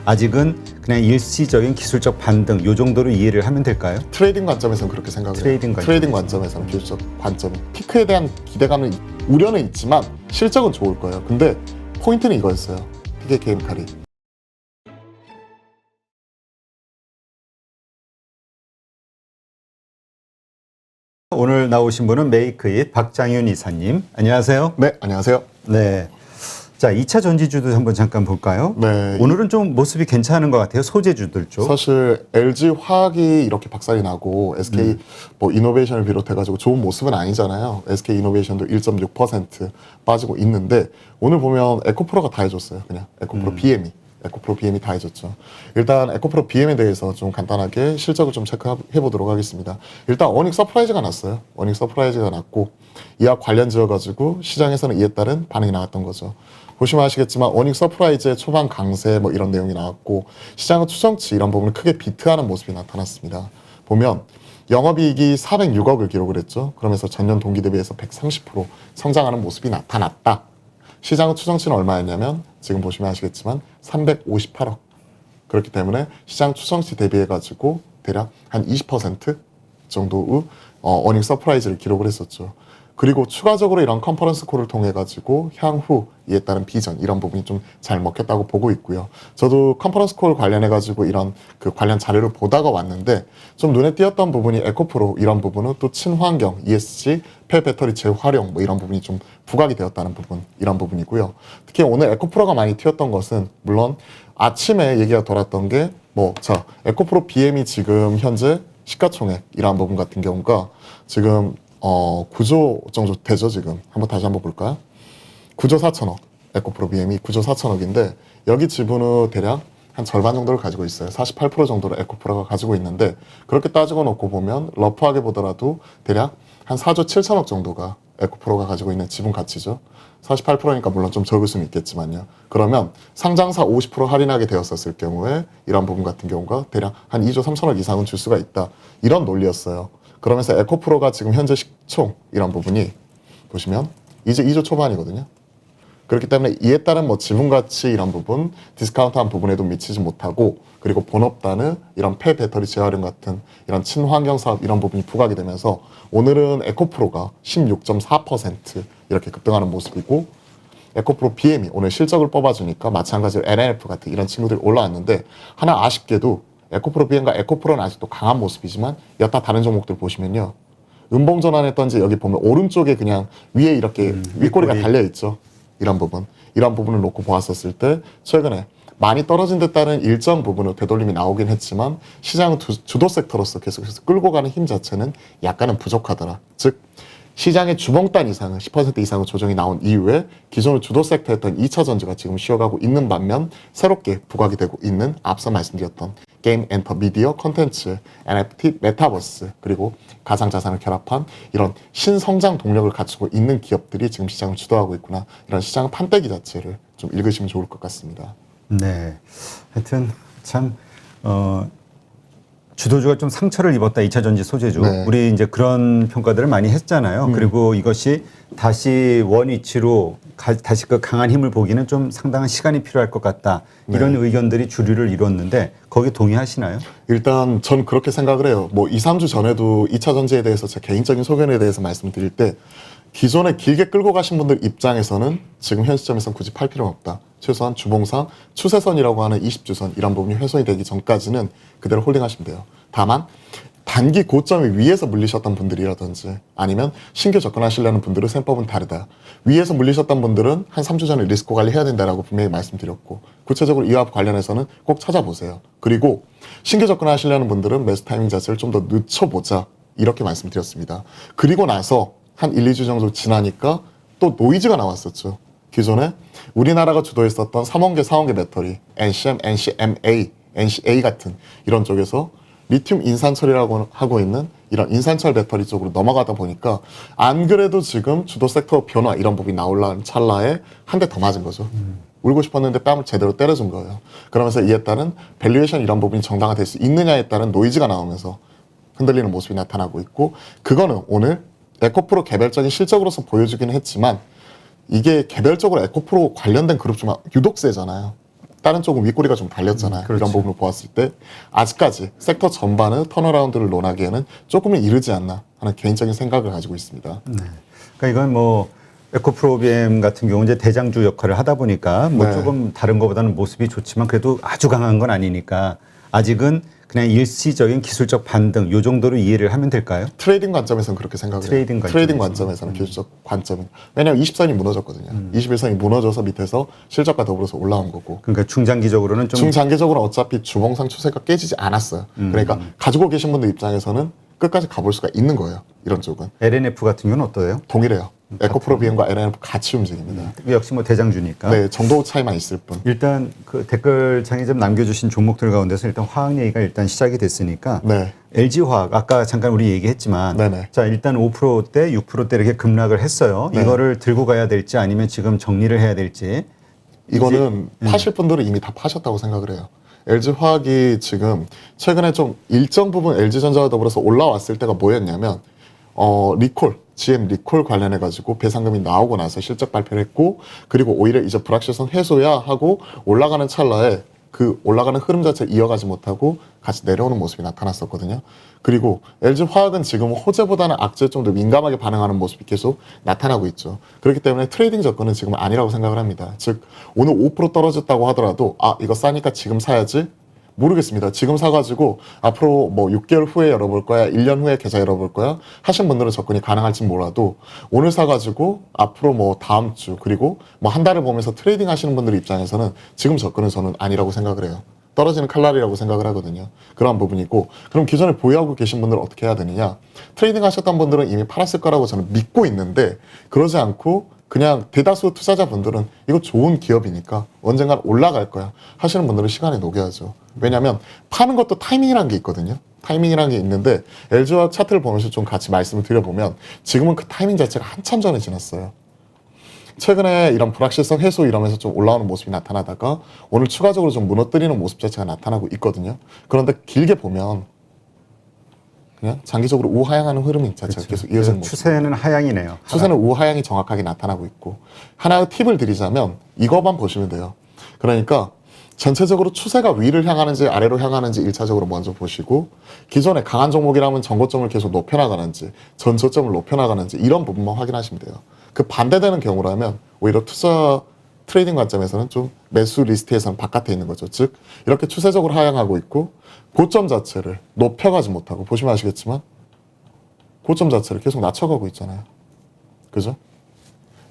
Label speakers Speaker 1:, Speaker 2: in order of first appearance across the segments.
Speaker 1: 아직은 그냥 일시적인 기술적 반등 요 정도로 이해를 하면 될까요?
Speaker 2: 트레이딩 관점에서는 그렇게 생각해요.
Speaker 1: 트레이딩
Speaker 2: 트레이딩 관점에서는 기술적 관점. 피크에 대한 기대감은 우려는 있지만 실적은 좋을 거예요. 근데 포인트는 이거였어요. 피게 케미칼이.
Speaker 1: 오늘 나오신 분은 메이크잇 박장윤 이사님. 안녕하세요.
Speaker 2: 네, 안녕하세요.
Speaker 1: 네. 자, 2차 전지주도 한번 잠깐 볼까요?
Speaker 2: 네.
Speaker 1: 오늘은 좀 모습이 괜찮은 것 같아요. 소재주들 쪽.
Speaker 2: 사실 LG 화학이 이렇게 박살이 나고 SK 뭐 이노베이션을 비롯해가지고 좋은 모습은 아니잖아요. SK 이노베이션도 1.6% 빠지고 있는데 오늘 보면 에코프로가 다 해줬어요. 그냥 에코프로 BM이. 에코프로 BM이 다 해줬죠. 일단 에코프로 BM에 대해서 좀 간단하게 실적을 좀 체크해 보도록 하겠습니다. 일단 어닝 서프라이즈가 났어요. 어닝 서프라이즈가 났고 이와 관련 지어가지고 시장에서는 이에 따른 반응이 나왔던 거죠. 보시면 아시겠지만 어닝 서프라이즈의 초반 강세 뭐 이런 내용이 나왔고 시장은 추정치 이런 부분을 크게 비트하는 모습이 나타났습니다. 보면 영업이익이 406억을 기록을 했죠. 그러면서 전년 동기 대비해서 130% 성장하는 모습이 나타났다. 시장의 추정치는 얼마였냐면 지금 보시면 아시겠지만 358억. 그렇기 때문에 시장 추정치 대비해가지고 대략 한 20% 정도의 어닝 서프라이즈를 기록을 했었죠. 그리고 추가적으로 이런 컨퍼런스 콜을 통해 가지고 향후 이에 따른 비전 이런 부분이 좀 잘 먹혔다고 보고 있고요. 저도 컨퍼런스 콜 관련해 가지고 이런 그 관련 자료를 보다가 왔는데 좀 눈에 띄었던 부분이 에코프로 이런 부분은 또 친환경, ESG, 폐배터리 재활용 뭐 이런 부분이 좀 부각이 되었다는 부분 이런 부분이고요. 특히 오늘 에코프로가 많이 튀었던 것은 물론 아침에 얘기가 돌았던 게 뭐 자 에코프로 BM이 지금 현재 시가총액 이런 부분 같은 경우가 지금 9조 정도 되죠, 지금. 다시 한번 볼까요? 9조 4천억. 에코프로 BM이 9조 4천억인데, 여기 지분은 대략 한 절반 정도를 가지고 있어요. 48% 정도를 에코프로가 가지고 있는데, 그렇게 따지고 놓고 보면, 러프하게 보더라도 대략 한 4조 7천억 정도가 에코프로가 가지고 있는 지분 가치죠. 48%니까 물론 좀 적을 수는 있겠지만요. 그러면 상장사 50% 할인하게 되었었을 경우에, 이런 부분 같은 경우가 대략 한 2조 3천억 이상은 줄 수가 있다. 이런 논리였어요. 그러면서 에코프로가 지금 현재 시총 이런 부분이 보시면 이제 2조 초반이거든요. 그렇기 때문에 이에 따른 뭐 지분가치 이런 부분, 디스카운트한 부분에도 미치지 못하고 그리고 본업단의 이런 폐배터리 재활용 같은 이런 친환경 사업 이런 부분이 부각이 되면서 오늘은 에코프로가 16.4% 이렇게 급등하는 모습이고 에코프로 BM이 오늘 실적을 뽑아주니까 마찬가지로 NNF 같은 이런 친구들이 올라왔는데 하나 아쉽게도 에코프로 BM과 에코프로는 아직도 강한 모습이지만 여타 다른 종목들 보시면요. 음봉 전환했던지 여기 보면 오른쪽에 그냥 위에 이렇게 윗꼬리가 달려있죠. 이런 부분을 놓고 보았었을 때 최근에 많이 떨어진 데 따른 일정 부분의 되돌림이 나오긴 했지만 시장은 주도 섹터로서 계속해서 끌고 가는 힘 자체는 약간은 부족하더라. 즉 시장의 주봉단 이상은 10% 이상의 조정이 나온 이후에 기존의 주도 섹터였던 2차 전지가 지금 쉬어가고 있는 반면 새롭게 부각이 되고 있는 앞서 말씀드렸던 게임, 엔터, 미디어, 컨텐츠, NFT, 메타버스 그리고 가상자산을 결합한 이런 신성장 동력을 갖추고 있는 기업들이 지금 시장을 주도하고 있구나. 이런 시장 판때기 자체를 좀 읽으시면 좋을 것 같습니다.
Speaker 1: 네. 하여튼 참 주도주가 좀 상처를 입었다. 2차 전지 소재주.
Speaker 2: 네.
Speaker 1: 우리 이제 그런 평가들을 많이 했잖아요. 그리고 이것이 다시 원위치로 다시 그 강한 힘을 보기는 좀 상당한 시간이 필요할 것 같다. 이런 의견들이 주류를 이뤘는데 거기 동의하시나요?
Speaker 2: 일단 전 그렇게 생각을 해요. 뭐 2, 3주 전에도 2차 전지에 대해서 제 개인적인 소견에 대해서 말씀드릴 때 기존에 길게 끌고 가신 분들 입장에서는 지금 현 시점에서는 굳이 팔 필요는 없다. 최소한 주봉상 추세선이라고 하는 20주선 이런 부분이 훼손이 되기 전까지는 그대로 홀딩하시면 돼요. 다만 단기 고점 위에서 물리셨던 분들이라든지 아니면 신규 접근하시려는 분들은 셈법은 다르다. 위에서 물리셨던 분들은 한 3주 전에 리스크 관리 해야 된다라고 분명히 말씀드렸고 구체적으로 이와 관련해서는 꼭 찾아보세요. 그리고 신규 접근하시려는 분들은 매수 타이밍 자체를 좀 더 늦춰보자 이렇게 말씀드렸습니다. 그리고 나서 한 1, 2주 정도 지나니까 또 노이즈가 나왔었죠. 기존에 우리나라가 주도했었던 3원계, 4원계 배터리, NCM, NCMA, NCA 같은 이런 쪽에서 리튬 인산철이라고 하고 있는 이런 인산철 배터리 쪽으로 넘어가다 보니까 안 그래도 지금 주도 섹터 변화 이런 부분이 나오려는 찰나에 한 대 더 맞은 거죠. 울고 싶었는데 뺨을 제대로 때려준 거예요. 그러면서 이에 따른 밸류에이션 이런 부분이 정당화될 수 있느냐에 따른 노이즈가 나오면서 흔들리는 모습이 나타나고 있고 그거는 오늘 에코프로 개별적인 실적으로서 보여주기는 했지만 이게 개별적으로 에코프로 관련된 그룹 중에 유독 세잖아요. 다른 쪽은 윗꼬리가 좀 달렸잖아요.
Speaker 1: 그렇죠.
Speaker 2: 이런 부분을 보았을 때 아직까지 섹터 전반의 턴어라운드를 논하기에는 조금은 이르지 않나 하는 개인적인 생각을 가지고 있습니다.
Speaker 1: 네. 그러니까 이건 뭐 에코프로비엠 같은 경우 이제 대장주 역할을 하다 보니까 뭐
Speaker 2: 네.
Speaker 1: 조금 다른 것보다는 모습이 좋지만 그래도 아주 강한 건 아니니까 아직은 그냥 일시적인 기술적 반등 요 정도로 이해를 하면 될까요?
Speaker 2: 트레이딩 관점에서는 그렇게 생각을 해요.
Speaker 1: 트레이딩
Speaker 2: 관점에서는 기술적 관점은. 왜냐하면 20선이 무너졌거든요. 21선이 무너져서 밑에서 실적과 더불어서 올라온 거고.
Speaker 1: 그러니까 중장기적으로는 좀
Speaker 2: 중장기적으로 어차피 주봉상 추세가 깨지지 않았어요. 그러니까 가지고 계신 분들 입장에서는 끝까지 가볼 수가 있는 거예요. 이런 쪽은.
Speaker 1: LNF 같은 경우는 어때요?
Speaker 2: 동일해요. 에코프로비엠과 LNF 같이 움직입니다.
Speaker 1: 역시 뭐 대장주니까.
Speaker 2: 네, 정도 차이만 있을 뿐.
Speaker 1: 일단 그 댓글창에 좀 남겨주신 종목들 가운데서 일단 화학 얘기가 일단 시작이 됐으니까
Speaker 2: 네.
Speaker 1: LG화학 아까 잠깐 우리 얘기했지만
Speaker 2: 네네.
Speaker 1: 자 일단 5%대 6%대 이렇게 급락을 했어요.
Speaker 2: 네.
Speaker 1: 이거를 들고 가야 될지 아니면 지금 정리를 해야 될지
Speaker 2: 이거는 파실 분들은 이미 다 파셨다고 생각을 해요. LG화학이 지금 최근에 좀 일정 부분 LG전자와 더불어서 올라왔을 때가 뭐였냐면 GM 리콜 관련해 가지고 배상금이 나오고 나서 실적 발표를 했고 그리고 오히려 이제 불확실성 해소야 하고 올라가는 찰나에 그 올라가는 흐름 자체를 이어가지 못하고 같이 내려오는 모습이 나타났었거든요. 그리고 LG화학은 지금 호재보다는 악재에 좀 더 민감하게 반응하는 모습이 계속 나타나고 있죠. 그렇기 때문에 트레이딩 접근은 지금 아니라고 생각을 합니다. 즉 오늘 5% 떨어졌다고 하더라도 이거 싸니까 지금 사야지? 모르겠습니다. 지금 사가지고 앞으로 뭐 6개월 후에 열어볼 거야, 1년 후에 계좌 열어볼 거야 하신 분들은 접근이 가능할지 몰라도 오늘 사가지고 앞으로 뭐 다음 주 그리고 뭐 한 달을 보면서 트레이딩 하시는 분들 입장에서는 지금 접근은 저는 아니라고 생각을 해요. 떨어지는 칼날이라고 생각을 하거든요. 그런 부분이고 그럼 기존에 보유하고 계신 분들은 어떻게 해야 되느냐? 트레이딩 하셨던 분들은 이미 팔았을 거라고 저는 믿고 있는데 그러지 않고 그냥 대다수 투자자분들은 이거 좋은 기업이니까 언젠간 올라갈 거야 하시는 분들은 시간에 녹여야죠. 왜냐하면 파는 것도 타이밍이라는 게 있거든요. 타이밍이라는 게 있는데 LG화학 차트를 보면서 좀 같이 말씀을 드려보면 지금은 그 타이밍 자체가 한참 전에 지났어요. 최근에 이런 불확실성 해소 이러면서 좀 올라오는 모습이 나타나다가 오늘 추가적으로 좀 무너뜨리는 모습 자체가 나타나고 있거든요. 그런데 길게 보면 그냥 장기적으로 우하향하는 흐름이 자체가 계속 이어지는 모습.
Speaker 1: 추세는 하향이네요.
Speaker 2: 추세는 우하향이 정확하게 나타나고 있고 하나의 팁을 드리자면 이거만 보시면 돼요. 그러니까 전체적으로 추세가 위를 향하는지 아래로 향하는지 1차적으로 먼저 보시고 기존에 강한 종목이라면 전고점을 계속 높여나가는지 전저점을 높여나가는지 이런 부분만 확인하시면 돼요. 그 반대되는 경우라면 오히려 투자 트레이딩 관점에서는 좀 매수 리스트에서는 바깥에 있는 거죠. 즉 이렇게 추세적으로 하향하고 있고 고점 자체를 높여가지 못하고 보시면 아시겠지만 고점 자체를 계속 낮춰가고 있잖아요. 그죠?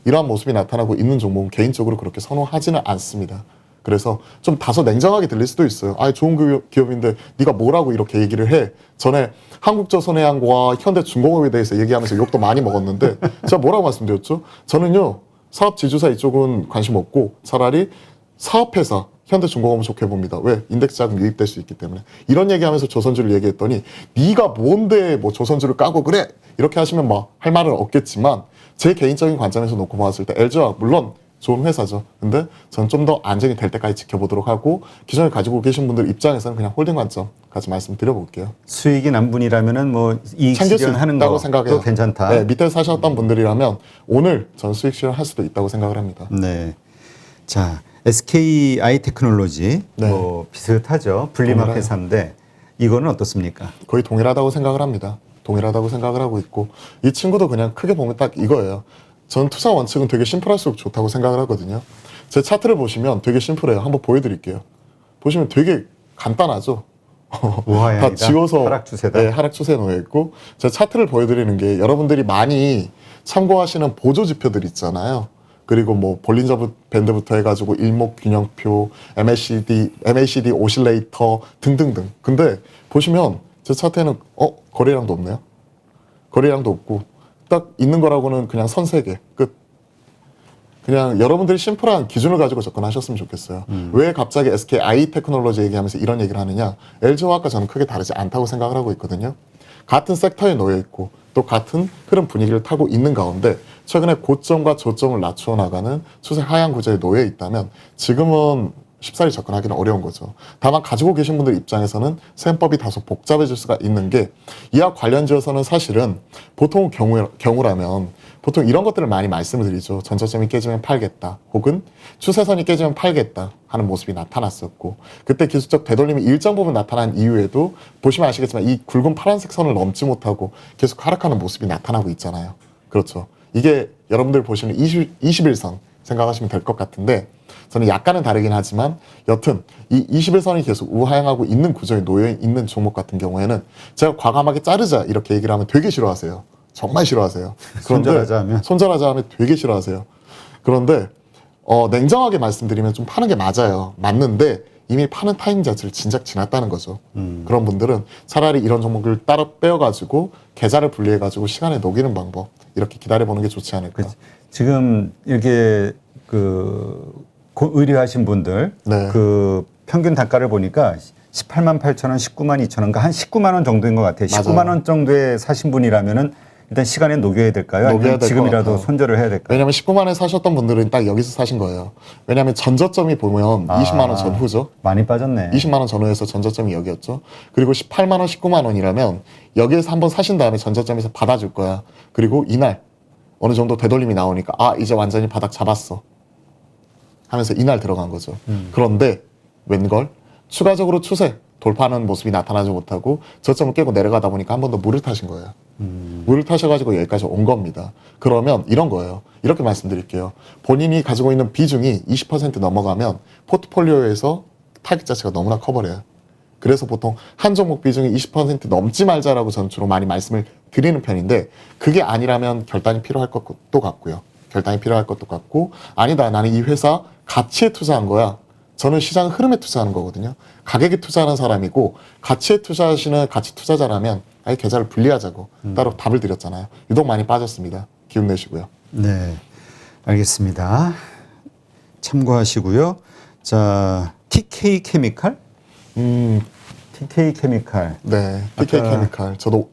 Speaker 2: 이러한 모습이 나타나고 있는 종목은 개인적으로 그렇게 선호하지는 않습니다. 그래서 좀 다소 냉정하게 들릴 수도 있어요. 좋은 기업인데 네가 뭐라고 이렇게 얘기를 해. 전에 한국조선해양과 현대중공업에 대해서 얘기하면서 욕도 많이 먹었는데 제가 뭐라고 말씀드렸죠? 저는요. 사업지주사 이쪽은 관심 없고 차라리 사업회사 현대중공업을 좋게 봅니다. 왜? 인덱스 자금 유입될 수 있기 때문에. 이런 얘기하면서 조선주를 얘기했더니 네가 뭔데 뭐 조선주를 까고 그래? 이렇게 하시면 뭐 할 말은 없겠지만 제 개인적인 관점에서 놓고 봤을 때 LG화학 물론 좋은 회사죠. 근데 저는 좀 더 안정이 될 때까지 지켜보도록 하고 기존에 가지고 계신 분들 입장에서는 그냥 홀딩 관점까지 말씀드려볼게요.
Speaker 1: 수익이 남분이라면은 뭐 이익
Speaker 2: 챙길 수
Speaker 1: 실현하는
Speaker 2: 있다고
Speaker 1: 것도
Speaker 2: 생각해요.
Speaker 1: 괜찮다.
Speaker 2: 네, 밑에 사셨던 분들이라면 오늘 전 수익 실현할 수도 있다고 생각을 합니다.
Speaker 1: 네. 자, SKI 테크놀로지
Speaker 2: 네.
Speaker 1: 뭐 비슷하죠. 분리막
Speaker 2: 동일해요.
Speaker 1: 회사인데 이거는 어떻습니까?
Speaker 2: 거의 동일하다고 생각을 합니다. 동일하다고 생각을 하고 있고 이 친구도 그냥 크게 보면 딱 이거예요. 전 투자 원칙은 되게 심플할수록 좋다고 생각을 하거든요. 제 차트를 보시면 되게 심플해요. 한번 보여드릴게요. 보시면 되게 간단하죠.
Speaker 1: 우하향이다.
Speaker 2: 다 지워서
Speaker 1: 하락 추세다.
Speaker 2: 네, 하락 추세에 놓여 있고 제 차트를 보여드리는 게 여러분들이 많이 참고하시는 보조 지표들 있잖아요. 그리고 뭐 볼린저 밴드부터 해가지고 일목균형표, MACD 오실레이터 등등등. 근데 보시면 제 차트에는 거래량도 없네요. 거래량도 없고 딱 있는 거라고는 그냥 선 3개 끝. 그냥 여러분들이 심플한 기준을 가지고 접근하셨으면 좋겠어요. 왜 갑자기 SKI 테크놀로지 얘기하면서 이런 얘기를 하느냐? LG화학과 저는 크게 다르지 않다고 생각을 하고 있거든요. 같은 섹터에 놓여 있고 또 같은 흐름 분위기를 타고 있는 가운데 최근에 고점과 저점을 낮추어 나가는 추세 하향 구조에 놓여 있다면 지금은 쉽사리 접근하기는 어려운 거죠. 다만 가지고 계신 분들 입장에서는 셈법이 다소 복잡해질 수가 있는 게 이와 관련지어서는 사실은 보통 경우라면 보통 이런 것들을 많이 말씀을 드리죠. 전저점이 깨지면 팔겠다, 혹은 추세선이 깨지면 팔겠다 하는 모습이 나타났었고, 그때 기술적 되돌림이 일정 부분 나타난 이후에도 보시면 아시겠지만 이 굵은 파란색 선을 넘지 못하고 계속 하락하는 모습이 나타나고 있잖아요. 그렇죠. 이게 여러분들 보시는 21선 생각하시면 될 것 같은데, 저는 약간은 다르긴 하지만 여튼 이 21선이 계속 우하향하고 있는 구조에 놓여 있는 종목 같은 경우에는 제가 과감하게 자르자 이렇게 얘기를 하면 되게 싫어하세요. 정말 싫어하세요. 손절하자 하면 되게 싫어하세요. 그런데 냉정하게 말씀드리면 좀 파는 게 맞아요. 맞는데 이미 파는 타이밍 자체를 진작 지났다는 거죠. 그런 분들은 차라리 이런 종목을 따로 빼어가지고 계좌를 분리해가지고 시간에 녹이는 방법, 이렇게 기다려보는 게 좋지 않을까.
Speaker 1: 그치. 지금 이렇게 의뢰하신 분들
Speaker 2: 네.
Speaker 1: 그 평균 단가를 보니까 18만 8천 원, 19만 2천 원, 한 19만 원 정도인 것 같아요.
Speaker 2: 맞아요.
Speaker 1: 19만 원 정도에 사신 분이라면은 일단 시간에 녹여야 될까요?
Speaker 2: 녹여야
Speaker 1: 아니면
Speaker 2: 될것
Speaker 1: 지금이라도
Speaker 2: 같아요.
Speaker 1: 손절을 해야 될까요?
Speaker 2: 왜냐면 19만원에 사셨던 분들은 딱 여기서 사신 거예요. 왜냐면 전저점이 보면 20만원 전후죠.
Speaker 1: 많이 빠졌네.
Speaker 2: 20만원 전후에서 전저점이 여기였죠. 그리고 18만원, 19만원이라면 여기에서 한번 사신 다음에 전저점에서 받아줄 거야. 그리고 이날 어느 정도 되돌림이 나오니까 이제 완전히 바닥 잡았어 하면서 이날 들어간 거죠. 그런데 웬걸 추가적으로 추세 돌파하는 모습이 나타나지 못하고 저점을 깨고 내려가다 보니까 한 번 더 물을 타신 거예요. 물을 타셔가지고 여기까지 온 겁니다. 그러면 이런 거예요. 이렇게 말씀드릴게요. 본인이 가지고 있는 비중이 20% 넘어가면 포트폴리오에서 타깃 자체가 너무나 커버려요. 그래서 보통 한 종목 비중이 20% 넘지 말자라고 저는 주로 많이 말씀을 드리는 편인데, 그게 아니라면 결단이 필요할 것도 같고요. 결단이 필요할 것도 같고, 아니다, 나는 이 회사 가치에 투자한 거야. 저는 시장 흐름에 투자하는 거거든요. 가격에 투자하는 사람이고, 가치에 투자하시는 가치 투자자라면 아예 계좌를 분리하자고 따로 답을 드렸잖아요. 유독 많이 빠졌습니다. 기운 내시고요.
Speaker 1: 네, 알겠습니다. 참고하시고요. 자, TK 케미칼? TK 케미칼.
Speaker 2: 네, TK 케미칼. 저도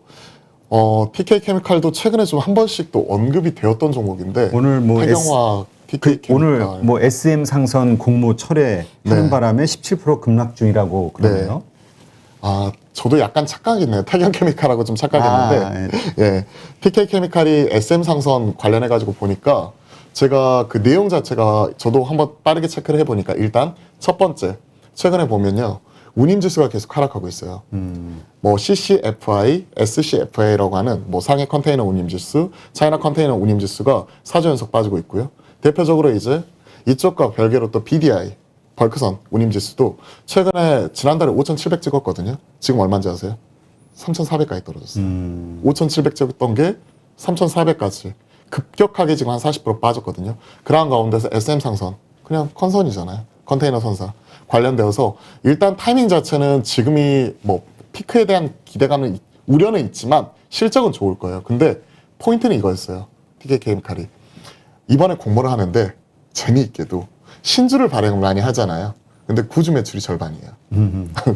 Speaker 2: TK 케미칼도 최근에 좀 한 번씩 또 언급이 되었던 종목인데,
Speaker 1: 오늘 뭐
Speaker 2: 태경화 TK 케미칼.
Speaker 1: 오늘 뭐 SM 상선 공모 철회 하는
Speaker 2: 네.
Speaker 1: 바람에 17% 급락 중이라고 그러네요.
Speaker 2: 저도 약간 착각했네요. 태경 케미칼하고 좀 착각했는데, 예, TK 케미칼이 SM 상선 관련해 가지고 보니까 제가 그 내용 자체가 저도 한번 빠르게 체크를 해보니까, 일단 첫 번째 최근에 보면요, 운임지수가 계속 하락하고 있어요. 뭐 CCFI, SCFI라고 하는 뭐 상해 컨테이너 운임지수, 차이나 컨테이너 운임지수가 4주 연속 빠지고 있고요. 대표적으로 이제 이쪽과 별개로 또 BDI, 벌크선 운임지수도 최근에 지난달에 5,700 찍었거든요. 지금 얼마인지 아세요? 3,400까지 떨어졌어요. 5,700 찍었던 게 3,400까지 급격하게 지금 한 40% 빠졌거든요. 그러한 가운데서 SM 상선, 그냥 컨선이잖아요. 컨테이너 선사 관련되어서 일단 타이밍 자체는 지금이 뭐 피크에 대한 기대감은 우려는 있지만 실적은 좋을 거예요. 근데 포인트는 이거였어요. TK 케미칼이 이번에 공모를 하는데 재미있게도 신주를 발행을 많이 하잖아요. 근데 구주 매출이 절반이에요.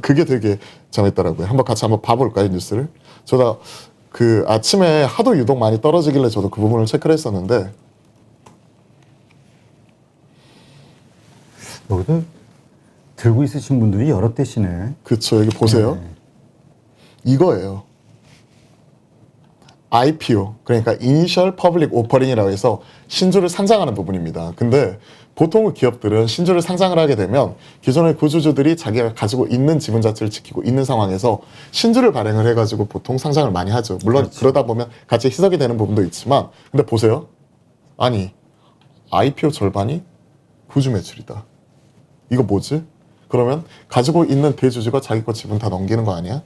Speaker 2: 그게 되게 재밌더라고요. 같이 한번 봐볼까요, 뉴스를? 저도 그 아침에 하도 유독 많이 떨어지길래 저도 그 부분을 체크를 했었는데,
Speaker 1: 여기도 들고 있으신 분들이 여러 대시네.
Speaker 2: 그쵸, 여기 보세요.
Speaker 1: 네.
Speaker 2: 이거예요. IPO, 그러니까 Initial Public Offering이라고 해서 신주를 상장하는 부분입니다. 근데 보통 기업들은 신주를 상장을 하게 되면 기존의 구주주들이 자기가 가지고 있는 지분 자체를 지키고 있는 상황에서 신주를 발행을 해가지고 보통 상장을 많이 하죠. 물론
Speaker 1: 그렇죠.
Speaker 2: 그러다 보면 같이 희석이 되는 부분도 있지만, 근데 보세요. 아니, IPO 절반이 구주 매출이다. 이거 뭐지? 그러면 가지고 있는 대주주가 자기 거 지분 다 넘기는 거 아니야?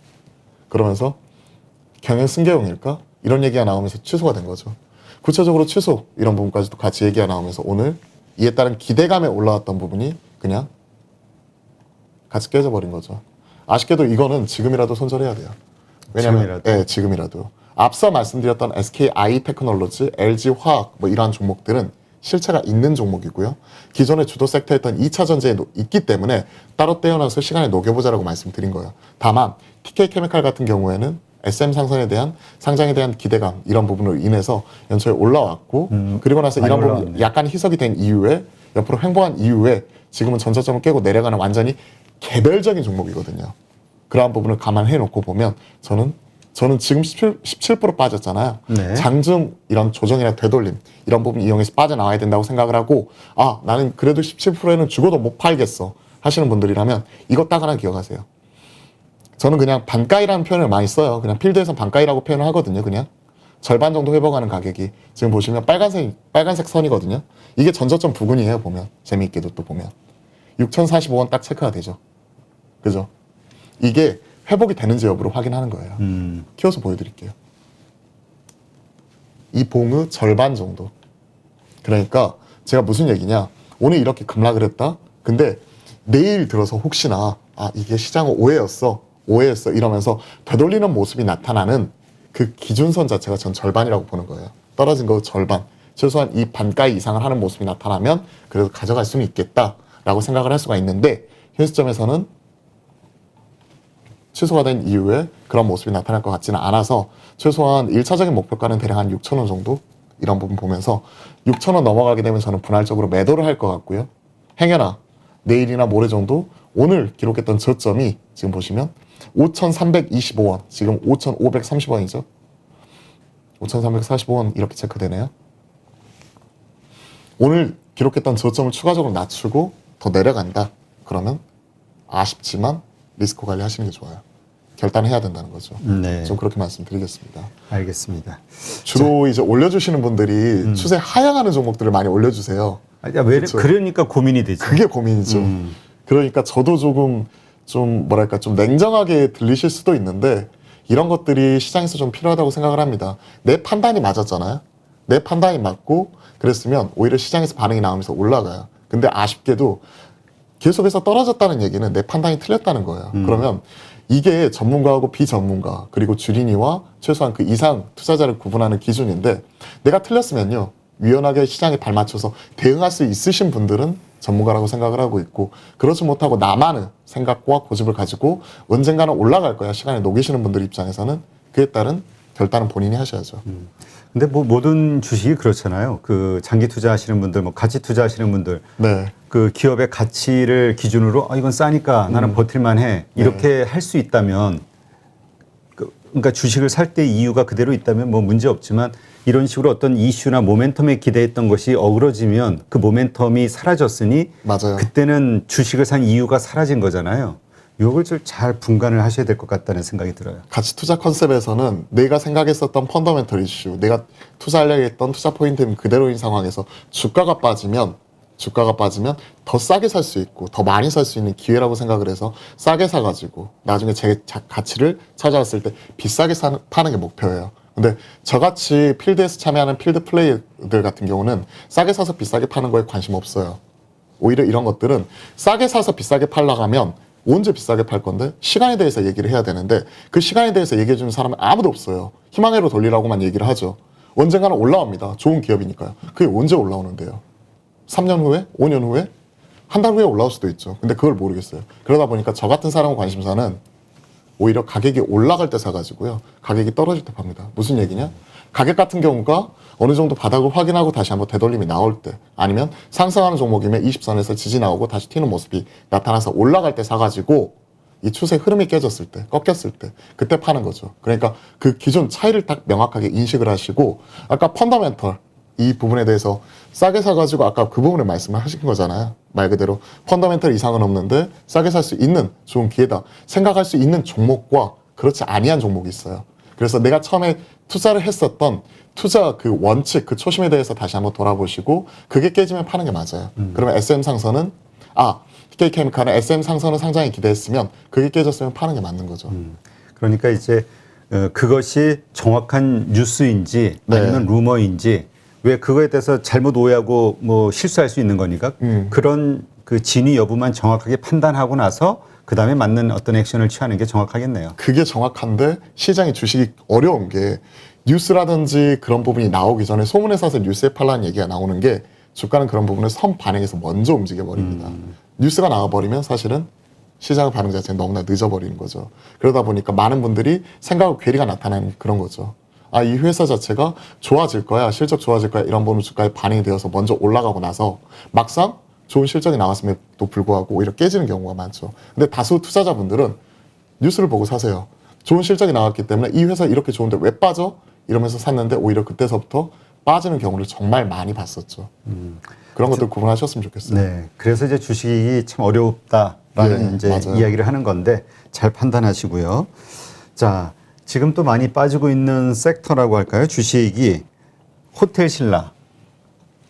Speaker 2: 그러면서 경영 승계용일까? 이런 얘기가 나오면서 취소가 된 거죠. 구체적으로 취소 이런 부분까지도 같이 얘기가 나오면서 오늘 이에 따른 기대감에 올라왔던 부분이 그냥 같이 깨져버린 거죠. 아쉽게도 이거는 지금이라도 손절해야 돼요. 왜냐면
Speaker 1: 지금이라도?
Speaker 2: 지금이라도. 앞서 말씀드렸던 SKI 테크놀로지, LG 화학 뭐 이러한 종목들은 실체가 있는 종목이고요. 기존의 주도 섹터였던 2차 전지에 있기 때문에 따로 떼어놔서 시간에 녹여보자라고 말씀드린 거예요. 다만 TK 케미칼 같은 경우에는 SM 상선에 대한 상장에 대한 기대감 이런 부분으로 인해서 연초에 올라왔고, 그리고 나서
Speaker 1: 많이
Speaker 2: 이런 부분
Speaker 1: 올라왔네.
Speaker 2: 약간 희석이 된 이후에 옆으로 횡보한 이후에 지금은 전저점을 깨고 내려가는 완전히 개별적인 종목이거든요. 그러한 부분을 감안해 놓고 보면 저는 저는 지금 17% 빠졌잖아요.
Speaker 1: 네.
Speaker 2: 장중 이런 조정이나 되돌림 이런 부분 이용해서 빠져나와야 된다고 생각을 하고 나는 그래도 17%에는 죽어도 못 팔겠어 하시는 분들이라면 이것 딱 하나 기억하세요. 저는 그냥 반가이라는 표현을 많이 써요. 그냥 필드에서 반가이라고 표현을 하거든요. 그냥 절반 정도 회복하는 가격이 지금 보시면 빨간색 선이거든요. 이게 전저점 부근이에요. 보면 재미있게도 또 보면 6,045원 딱 체크가 되죠. 그죠? 이게 회복이 되는지 여부를 확인하는 거예요. 키워서 보여드릴게요. 이 봉의 절반 정도. 그러니까 제가 무슨 얘기냐, 오늘 이렇게 급락을 했다. 근데 내일 들어서 혹시나 이게 시장은 오해였어 이러면서 되돌리는 모습이 나타나는 그 기준선 자체가 전 절반이라고 보는 거예요. 떨어진 거 절반, 최소한 이 반가이 이상을 하는 모습이 나타나면 그래도 가져갈 수는 있겠다라고 생각을 할 수가 있는데, 현 시점에서는 취소가 된 이후에 그런 모습이 나타날 것 같지는 않아서 최소한 1차적인 목표가는 대략 한 6,000원 정도 이런 부분 보면서 6,000원 넘어가게 되면 저는 분할적으로 매도를 할 것 같고요. 행여나 내일이나 모레 정도 오늘 기록했던 저점이 지금 보시면 5,325원, 지금 5,530원이죠. 5,345원 이렇게 체크되네요. 오늘 기록했던 저점을 추가적으로 낮추고 더 내려간다. 그러면 아쉽지만 리스크 관리 하시는 게 좋아요. 결단해야 된다는 거죠.
Speaker 1: 네.
Speaker 2: 좀 그렇게 말씀드리겠습니다.
Speaker 1: 알겠습니다.
Speaker 2: 주로 이제 올려주시는 분들이 추세 하향하는 종목들을 많이 올려주세요. 그쵸?
Speaker 1: 그러니까 고민이 되죠.
Speaker 2: 그게 고민이죠. 그러니까 저도 조금 좀 뭐랄까 좀 냉정하게 들리실 수도 있는데 이런 것들이 시장에서 좀 필요하다고 생각을 합니다. 내 판단이 맞았잖아요. 내 판단이 맞고 그랬으면 오히려 시장에서 반응이 나오면서 올라가요. 근데 아쉽게도 계속해서 떨어졌다는 얘기는 내 판단이 틀렸다는 거예요. 그러면 이게 전문가하고 비전문가 그리고 주린이와 최소한 그 이상 투자자를 구분하는 기준인데, 내가 틀렸으면요 유연하게 시장에 발맞춰서 대응할 수 있으신 분들은 전문가라고 생각을 하고 있고, 그렇지 못하고 나만의 생각과 고집을 가지고 언젠가는 올라갈 거야 시간에 녹이시는 분들 입장에서는 그에 따른 결단은 본인이 하셔야죠.
Speaker 1: 근데 뭐 모든 주식이 그렇잖아요. 그 장기 투자하시는 분들, 뭐 가치 투자하시는 분들,
Speaker 2: 네.
Speaker 1: 그 기업의 가치를 기준으로 이건 싸니까 나는 버틸만해 이렇게 할 수 있다면, 그러니까 주식을 살 때 이유가 그대로 있다면 뭐 문제 없지만, 이런 식으로 어떤 이슈나 모멘텀에 기대했던 것이 어그러지면 그 모멘텀이 사라졌으니
Speaker 2: 맞아요.
Speaker 1: 그때는 주식을 산 이유가 사라진 거잖아요. 이걸 좀 잘 분간을 하셔야 될 것 같다는 생각이 들어요.
Speaker 2: 가치 투자 컨셉에서는 내가 생각했었던 펀더멘털 이슈, 내가 투자하려고 했던 투자 포인트는 그대로인 상황에서 주가가 빠지면 더 싸게 살 수 있고 더 많이 살 수 있는 기회라고 생각을 해서 싸게 사가지고 나중에 제 가치를 찾아왔을 때 비싸게 파는 게 목표예요. 근데 저같이 필드에서 참여하는 필드 플레이들 같은 경우는 싸게 사서 비싸게 파는 거에 관심 없어요. 오히려 이런 것들은 싸게 사서 비싸게 팔려고 하면 언제 비싸게 팔 건데 시간에 대해서 얘기를 해야 되는데, 그 시간에 대해서 얘기해 주는 사람은 아무도 없어요. 희망회로 돌리라고만 얘기를 하죠. 언젠가는 올라옵니다. 좋은 기업이니까요. 그게 언제 올라오는데요? 3년 후에? 5년 후에? 한 달 후에 올라올 수도 있죠. 근데 그걸 모르겠어요. 그러다 보니까 저 같은 사람 관심사는 오히려 가격이 올라갈 때 사가지고요, 가격이 떨어질 때 팝니다. 무슨 얘기냐? 가격 같은 경우가 어느 정도 바닥을 확인하고 다시 한번 되돌림이 나올 때, 아니면 상승하는 종목이면 20선에서 지지 나오고 다시 튀는 모습이 나타나서 올라갈 때 사가지고 이 추세 흐름이 깨졌을 때, 꺾였을 때 그때 파는 거죠. 그러니까 그 기존 차이를 딱 명확하게 인식을 하시고, 아까 펀더멘털 이 부분에 대해서 싸게 사가지고 아까 그 부분에 말씀을 하신 거잖아요. 말 그대로 펀더멘털 이상은 없는데 싸게 살 수 있는 좋은 기회다 생각할 수 있는 종목과 그렇지 아니한 종목이 있어요. 그래서 내가 처음에 투자를 했었던 투자 그 원칙, 그 초심에 대해서 다시 한번 돌아보시고 그게 깨지면 파는 게 맞아요. 그러면 SM 상선은 TK케미칼은 SM 상선을 상장에 기대했으면 그게 깨졌으면 파는 게 맞는 거죠.
Speaker 1: 그러니까 이제 그것이 정확한 뉴스인지 아니면 루머인지, 왜 그거에 대해서 잘못 오해하고 뭐 실수할 수 있는 거니까 그런 그 진위 여부만 정확하게 판단하고 나서 그 다음에 맞는 어떤 액션을 취하는 게 정확하겠네요.
Speaker 2: 그게 정확한데 시장이 주식이 어려운 게 뉴스라든지 그런 부분이 나오기 전에 소문에 사서 뉴스에 팔라는 얘기가 나오는 게 주가는 그런 부분을 선 반응해서 먼저 움직여 버립니다. 뉴스가 나와버리면 사실은 시장의 반응 자체는 너무나 늦어버리는 거죠. 그러다 보니까 많은 분들이 생각하고 괴리가 나타나는 그런 거죠. 이 회사 자체가 좋아질 거야, 실적 좋아질 거야, 이런 부분 주가에 반응이 되어서 먼저 올라가고 나서 막상 좋은 실적이 나왔음에도 불구하고 오히려 깨지는 경우가 많죠. 근데 다수 투자자분들은 뉴스를 보고 사세요. 좋은 실적이 나왔기 때문에 이 회사 이렇게 좋은데 왜 빠져? 이러면서 샀는데 오히려 그때서부터 빠지는 경우를 정말 많이 봤었죠. 그런 것들 구분하셨으면 좋겠어요.
Speaker 1: 네. 그래서 이제 주식이 참 어렵다라는
Speaker 2: 네,
Speaker 1: 이제
Speaker 2: 맞아요.
Speaker 1: 이야기를 하는 건데 잘 판단하시고요. 자, 지금 또 많이 빠지고 있는 섹터라고 할까요? 주식이 호텔 신라.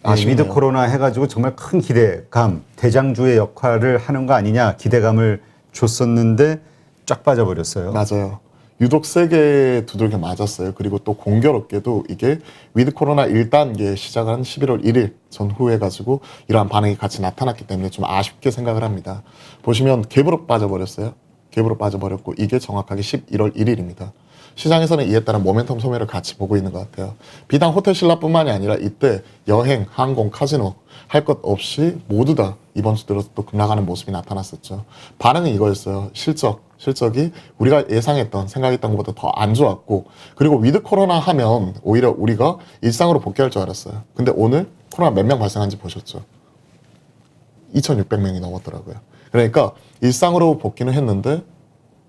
Speaker 2: 아쉽네요.
Speaker 1: 위드 코로나 해가지고 정말 큰 기대감, 대장주의 역할을 하는 거 아니냐 기대감을 줬었는데 쫙 빠져버렸어요.
Speaker 2: 맞아요. 유독 세게 두들겨 맞았어요. 그리고 또 공교롭게도 이게 위드 코로나 1단계 시작한 11월 1일 전후에 가지고 이러한 반응이 같이 나타났기 때문에 좀 아쉽게 생각을 합니다. 보시면 갭으로 빠져버렸어요. 갭으로 빠져버렸고 이게 정확하게 11월 1일입니다. 시장에서는 이에 따른 모멘텀 소멸을 같이 보고 있는 것 같아요. 비단 호텔 신라뿐만이 아니라 이때 여행, 항공, 카지노 할 것 없이 모두 다 이번 주 들어서 또 급락하는 모습이 나타났었죠. 반응은 이거였어요. 실적이 우리가 예상했던, 생각했던 것보다 더 안 좋았고, 그리고 위드 코로나 하면 오히려 우리가 일상으로 복귀할 줄 알았어요. 근데 오늘 코로나 몇 명 발생한지 보셨죠? 2,600명이 넘었더라고요. 그러니까 일상으로 복귀는 했는데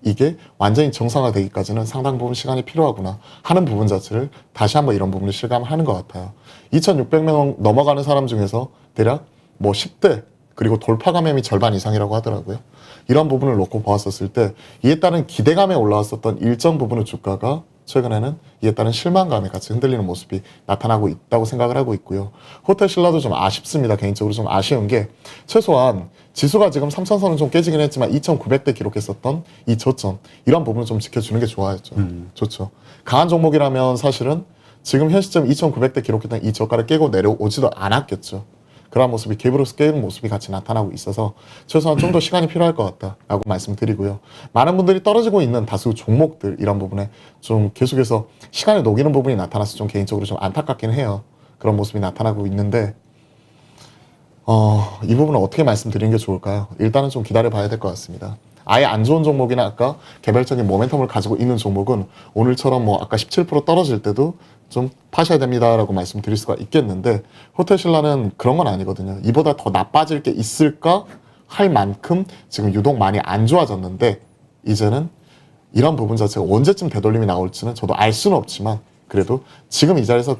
Speaker 2: 이게 완전히 정상화되기까지는 상당 부분 시간이 필요하구나 하는 부분 자체를 다시 한번 이런 부분을 실감하는 것 같아요. 2,600명 넘어가는 사람 중에서 대략 뭐 10대 그리고 돌파 감염이 절반 이상이라고 하더라고요. 이런 부분을 놓고 보았었을 때 이에 따른 기대감에 올라왔었던 일정 부분의 주가가 최근에는 이에 따른 실망감에 같이 흔들리는 모습이 나타나고 있다고 생각을 하고 있고요. 호텔 신라도 좀 아쉽습니다. 개인적으로 좀 아쉬운 게 최소한 지수가 지금 3,000선은 좀 깨지긴 했지만 2,900대 기록했었던 이 저점 이런 부분을 좀 지켜주는 게 좋아했죠. 좋죠. 강한 종목이라면 사실은 지금 현 시점 2,900대 기록했던 이 저가를 깨고 내려오지도 않았겠죠. 그런 모습이 갭으로 깨는 모습이 같이 나타나고 있어서 최소한 좀 더 시간이 필요할 것 같다라고 말씀드리고요. 많은 분들이 떨어지고 있는 다수 종목들 이런 부분에 좀 계속해서 시간을 녹이는 부분이 나타나서 좀 개인적으로 좀 안타깝긴 해요. 그런 모습이 나타나고 있는데 이 부분은 어떻게 말씀드리는 게 좋을까요? 일단은 좀 기다려 봐야 될 것 같습니다. 아예 안 좋은 종목이나 아까 개별적인 모멘텀을 가지고 있는 종목은 오늘처럼 뭐 아까 17% 떨어질 때도 좀 파셔야 됩니다라고 말씀드릴 수가 있겠는데 호텔 신라는 그런 건 아니거든요. 이보다 더 나빠질 게 있을까 할 만큼 지금 유독 많이 안 좋아졌는데 이제는 이런 부분 자체가 언제쯤 되돌림이 나올지는 저도 알 수는 없지만 그래도 지금 이 자리에서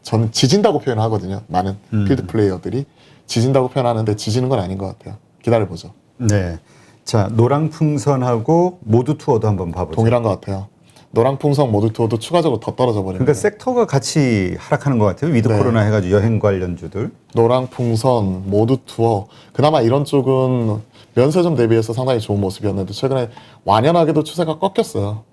Speaker 2: 저는 지진다고 표현을 하거든요. 많은 필드 플레이어들이 지진다고 표현하는데 지지는 건 아닌 것 같아요. 기다려보죠.
Speaker 1: 네. 자, 노랑풍선하고 모두 투어도 한번 봐보죠.
Speaker 2: 동일한 것 같아요. 노랑풍선 모두 투어도 추가적으로 더 떨어져 버립니다.
Speaker 1: 그러니까 섹터가 같이 하락하는 것 같아요. 위드
Speaker 2: 네.
Speaker 1: 코로나 해가지고 여행 관련주들.
Speaker 2: 노랑풍선 모두 투어 그나마 이런 쪽은 면세점 대비해서 상당히 좋은 모습이었는데 최근에 완연하게도 추세가 꺾였어요.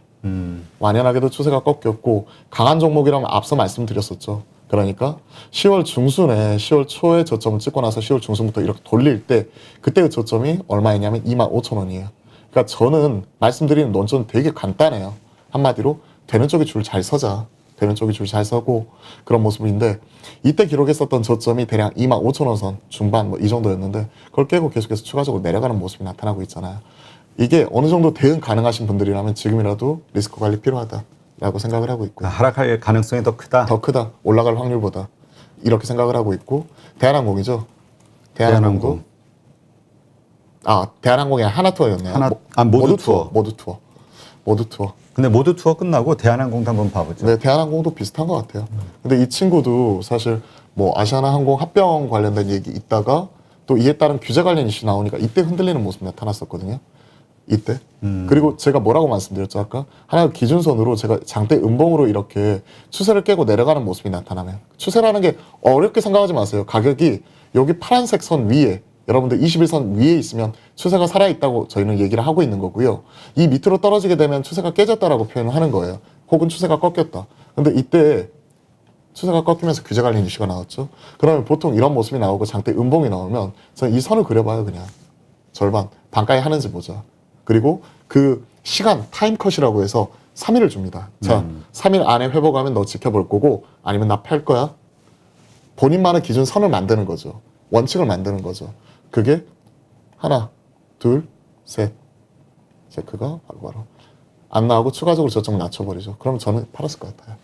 Speaker 2: 완연하게도 추세가 꺾였고 강한 종목이라면 앞서 말씀드렸었죠. 그러니까 10월 중순에 10월 초에 저점을 찍고 나서 10월 중순부터 이렇게 돌릴 때 그때의 저점이 얼마이냐면 25,000원이에요. 그러니까 저는 말씀드리는 논점은 되게 간단해요. 한마디로 되는 쪽이 줄 잘 서자. 되는 쪽이 줄 잘 서고 그런 모습인데 이때 기록했었던 저점이 대략 25,000원 선 중반 뭐 이 정도였는데 그걸 깨고 계속해서 추가적으로 내려가는 모습이 나타나고 있잖아요. 이게 어느 정도 대응 가능하신 분들이라면 지금이라도 리스크 관리 필요하다라고 생각을 하고 있고요.
Speaker 1: 하락할 가능성이 더 크다.
Speaker 2: 더 크다. 올라갈 확률보다. 이렇게 생각을 하고 있고 대한항공이죠. 대한항공도 대한항공이 하나투어였네요.
Speaker 1: 모두 투어.
Speaker 2: 모두 투어.
Speaker 1: 근데 모두 투어 끝나고 대한항공도 한번 봐보죠.
Speaker 2: 네, 대한항공도 비슷한 것 같아요. 근데 이 친구도 사실 뭐 아시아나항공 합병 관련된 얘기 있다가 또 이에 따른 규제 관련 이슈 나오니까 이때 흔들리는 모습 나타났었거든요. 이때. 그리고 제가 뭐라고 말씀드렸죠 아까? 하나의 기준선으로 제가 장대 음봉으로 이렇게 추세를 깨고 내려가는 모습이 나타나면 추세라는 게 어렵게 생각하지 마세요. 가격이 여기 파란색 선 위에 여러분들 21선 위에 있으면 추세가 살아있다고 저희는 얘기를 하고 있는 거고요. 이 밑으로 떨어지게 되면 추세가 깨졌다라고 표현을 하는 거예요. 혹은 추세가 꺾였다. 근데 이때 추세가 꺾이면서 규제 관련 이슈가 나왔죠. 그러면 보통 이런 모습이 나오고 장대 음봉이 나오면 저는 이 선을 그려봐요. 그냥 절반 반가에 하는지 보자. 그리고 그 시간 타임컷이라고 해서 3일을 줍니다. 자, 3일 안에 회복하면 너 지켜볼 거고 아니면 나 팔 거야. 본인만의 기준 선을 만드는 거죠. 원칙을 만드는 거죠. 그게 하나, 둘, 셋. 체크가 바로바로 안 나오고 추가적으로 저점을 낮춰버리죠. 그러면 저는 팔았을 것 같아요.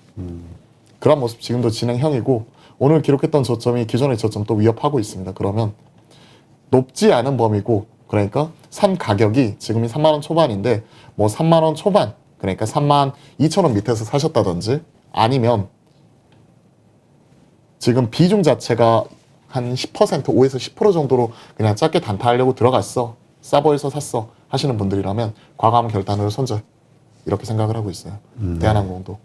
Speaker 2: 그런 모습 지금도 진행형이고 오늘 기록했던 저점이 기존의 저점 또 위협하고 있습니다. 그러면 높지 않은 범위고 그러니까 산 가격이 지금이 3만 원 초반인데 뭐 3만 원 초반 그러니까 32,000원 밑에서 사셨다든지 아니면 지금 비중 자체가 한 10%, 5에서 10% 정도로 그냥 짧게 단타하려고 들어갔어. 싸 보여서 샀어. 하시는 분들이라면 과감한 결단으로 손절. 이렇게 생각을 하고 있어요. 대한항공도.